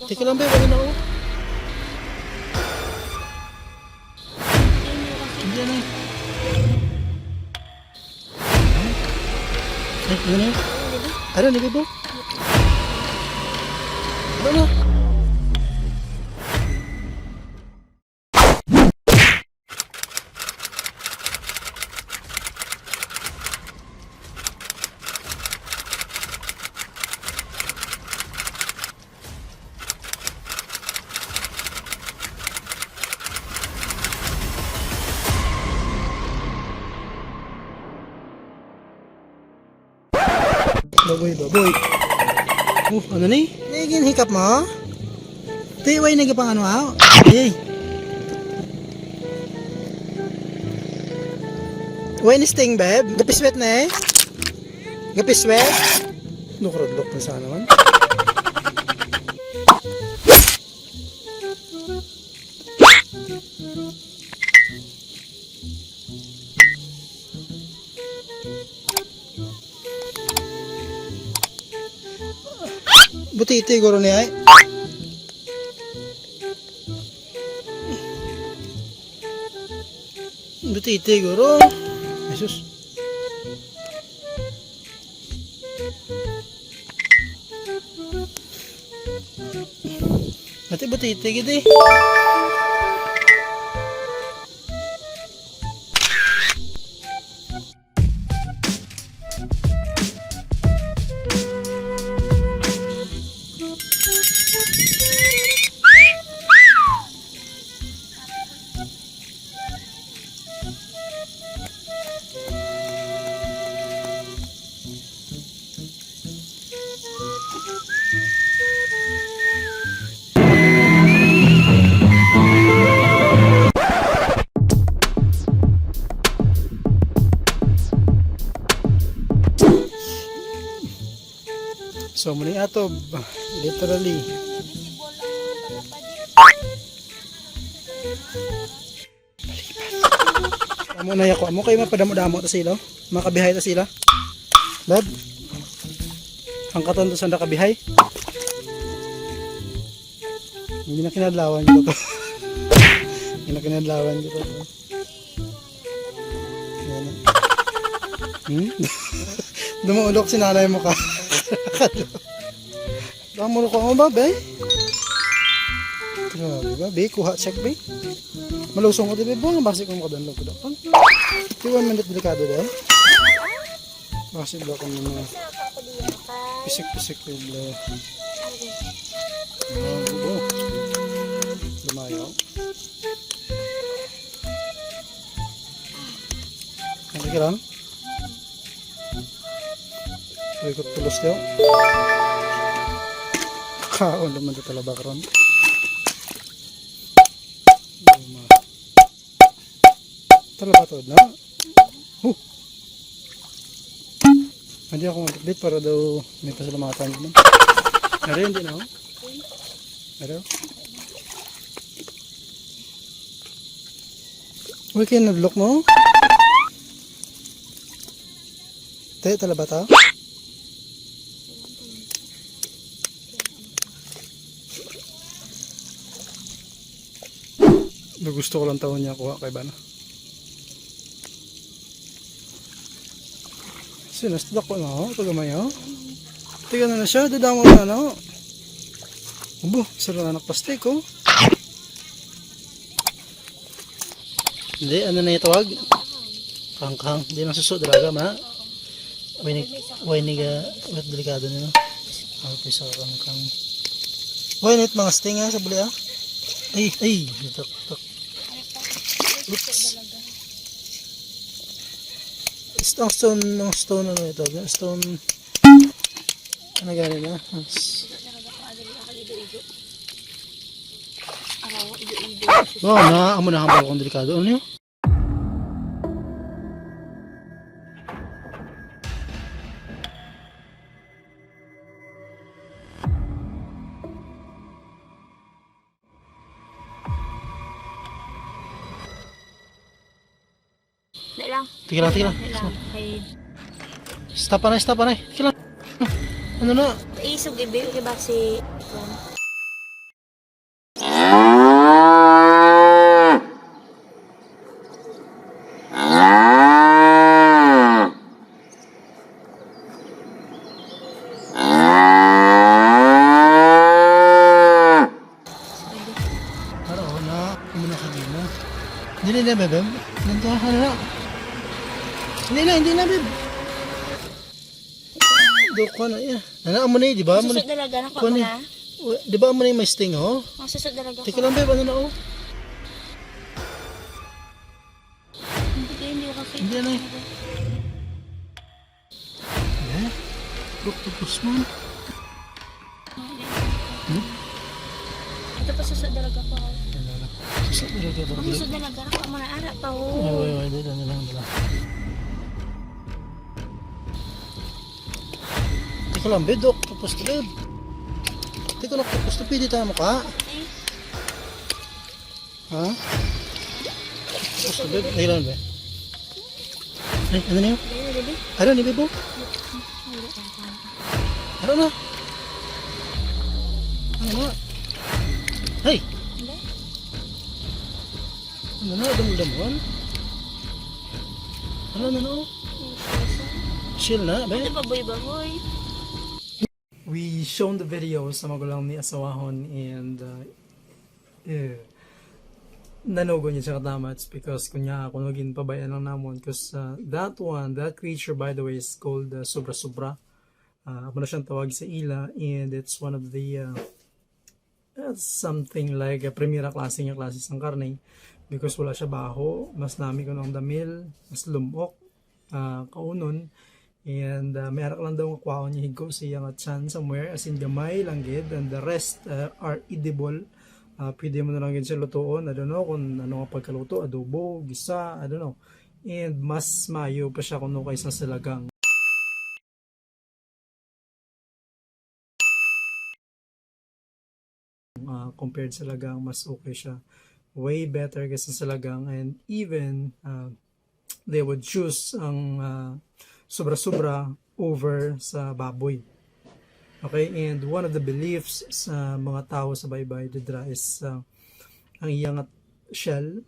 Teka lang, babe. Ano na ako? Hindi na. Ay, ano na yun? Ano, nilibo? Ano na? Baboy, baboy. Ano ni? Naging hikap mo? Tiway na pang ano ha? Hey. When sting, babe? Gapiswet na eh? Gapiswet? Lukrodlok na sana naman. Butiti guro niya ay. Butiti guro. Jesus. Mati butiti gidi. So muli ato literally. Amo na yako, amo kayo mapadamo-damo ta sila, makabihay ta sila. Bab. Ang katon to sa nakabihay. Hindi na kinadlawan dito to. Hindi na kinadlawan dito to. Dumuulok si nanay mo ka. Damuro ko mo ba, be? Grabe ba, be? Kuha, check, be? Malusong ko din, be? Buang basi kong makadanlog ko daw. 1 minute delikado, be? Basi ba kung mga pisik-pisik ko, be? Bubo. Lumayaw. Ano ka lang? Ikot tulos daw. Kaon naman ito talaba karon. Talaba to na. Hindi ako mag-update para daw may pasalamatan naman. Nari hindi na ako. Nari ako. Uy, kaya nag-lock mo? Tayo talaba ta? Gusto ko lang taon niya kuha kay Bana. Sinastak ko na ako, pagamay ako. Tiga na siya, dadamo na ano. Ubo, isa na anak plastic oh. Hindi, ano na itawag? Kangkang, hindi na suso, dalaga ma. Wainig, delikado nila. Okay, sa kangkang. Wainit mga sting ha, sa buli ah. Ay, tok. Oops. Stone ano ito? Stone ano gani na? Amo na hambal kong delikado. Ano yun? Tigil lang. Stop na. Tigil lang. Ano na? Isog ibe, ba si na, bebe. Nanto, ano na? Hindi na, bebe. Doko na, yan. Ano mo na di ba? Susod dalaga na ko mo na. Di ba mo na yung may sting, ho? Susod dalaga ko. Teka lang, bebe, ano na, oh? Hindi ko kasi. Hindi na, eh. Eh? Tapos man. Ito pa susod dalaga ko. Susod na rin ito. Susod dalaga na ko mo na ara pa. Hindi lang. Teka lang, bebe, dok. Tapos na, bebe. Teka lang, tapos na, pwede tayo mo ka. Ha? Tapos na, bebe. Teka lang, bebe. Ay, ano na yun? Ano ni bebe? Ano na? Ano na? Hey! Ano na? Damo-damuan? Ano na? Chill na, be? Ito baboy-baboy. We shown the video sa magulang ni Asawahon and nanogo niya sa katamats because kunya kunogin pabayan lang namon because that creature by the way is called sobra-sobra. Ako na siyang tawag sa ila and it's one of the something like a primera klase ng klases ng karne because wala siya baho, mas nami ko ng damil, mas lumok, kaunon. And may arak lang daw ang kwaon niya higo siya nga chan somewhere as in gamay lang gid and the rest are edible. Pwede mo na lang gid siya lutoon, I don't know kung ano nga pagkaluto, adobo, gisa, I don't know. And mas mayo pa siya kuno kaysa sa lagang. Compared sa lagang, mas okay siya. Way better kaysa sa lagang and even they would choose ang sobra-sobra over sa baboy. Okay, and one of the beliefs sa mga tao sa baybay didra is ang iyang shell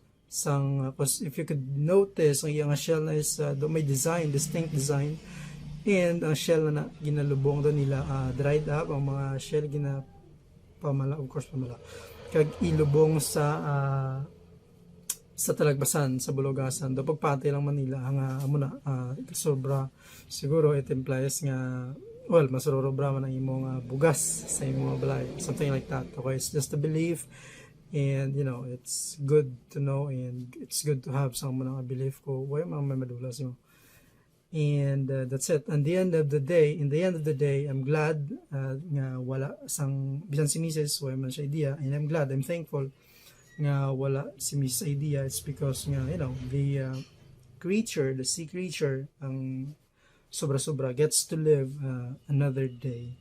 because if you could notice ang iyang shell na is may design, distinct design, and ang shell na ginalubong doon nila dried up, ang mga shell pamala, of course pamala, kag ilubong sa talagbasan, sa bulugasan. Do pagpatay lang Manila ang sobra siguro it implies nga masurobra man ang imong bugas sa imong balay, something like that. Okay, it's just a belief and it's good to know and it's good to have some mga belief ko way mga may madulas mo. And that's it. In the end of the day, I'm glad nga wala sang bisan si Mrs. way man siya idea, and I'm glad, I'm thankful nga wala si Miss idea. It's because nga the creature, the sea creature, ang sobra-sobra gets to live another day.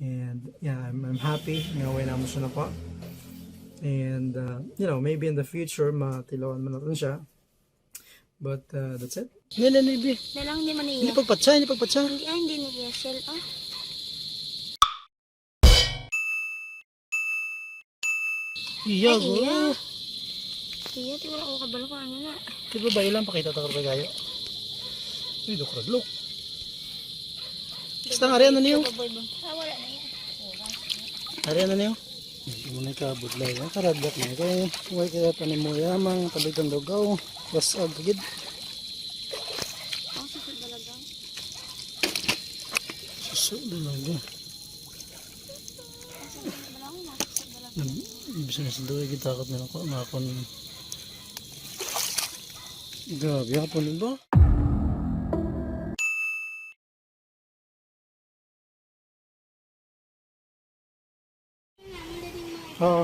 And yeah, I'm happy nga way namo siya napa. And maybe in the future matilawan man natin siya. But that's it. Hindi. Dalang di man niya. Hindi pagpatsa. Hindi niya shell Iya, go. Iya, ti wala ko kabalo ko ano na. Di ba ba ilang pakita ta karga gayo? Uy, dokra look. Basta nga rin niyo. Wala na yan. Ari niyo. Muna ka budlay na karadlak na kay way kaya tanim mo yamang tabigan dogaw. Was agid. Susod dalaga. Susod dalaga. Bisa na sa doy gitakot na ako makon. Grabe hapon ba? Oo.